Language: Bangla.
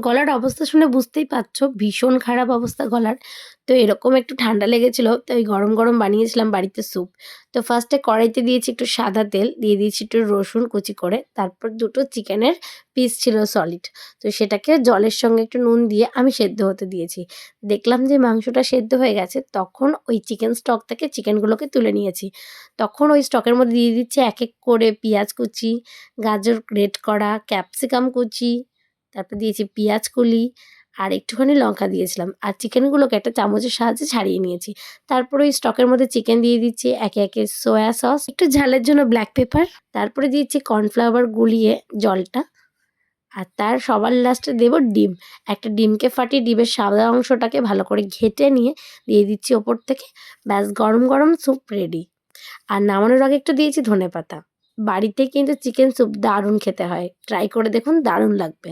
গলার অবস্থা শুনে বুঝতেই পারছো ভীষণ খারাপ অবস্থা গলার। তো এরকম একটু ঠান্ডা লেগেছিল, তো ওই গরম গরম বানিয়েছিলাম বাড়িতে স্যুপ। তো ফার্স্টে কড়াইতে দিয়েছি একটু সাদা তেল, দিয়ে দিয়েছি একটু রসুন কুচি করে, তারপর দুটো চিকেনের পিস ছিল সলিড। তো সেটাকে জলের সঙ্গে একটু নুন দিয়ে আমি সেদ্ধ হতে দিয়েছি। দেখলাম যে মাংসটা সেদ্ধ হয়ে গেছে, তখন ওই চিকেন স্টক থেকে চিকেনগুলোকে তুলে নিয়েছি। তখন ওই স্টকের মধ্যে দিয়ে দিচ্ছি এক এক করে পেঁয়াজ কুচি, গাজর গ্রেট করা, ক্যাপসিকাম কুচি, তারপর দিয়েছি পেঁয়াজ কলি আর একটুখানি লঙ্কা দিয়েছিলাম। আর চিকেনগুলোকে একটা চামচের সাহায্যে ছাড়িয়ে নিয়েছি। তারপরে ওই স্টকের মধ্যে চিকেন দিয়ে দিচ্ছি, একে একে সোয়া সস, একটু ঝালের জন্য ব্ল্যাক পেপার, তারপরে দিচ্ছি কর্নফ্লাওয়ার গুলিয়ে জলটা। আর তার সবার লাস্টে দেবো ডিম। একটা ডিমকে ফাটিয়ে ডিমের সাদা অংশটাকে ভালো করে ঘেটে নিয়ে দিয়ে দিচ্ছি ওপর থেকে। ব্যাস, গরম গরম স্যুপ রেডি। আর নামানোর আগে একটু দিয়েছি ধনেপাতা। বাড়িতে কিন্তু চিকেন স্যুপ দারুণ খেতে হয়, ট্রাই করে দেখুন, দারুণ লাগবে।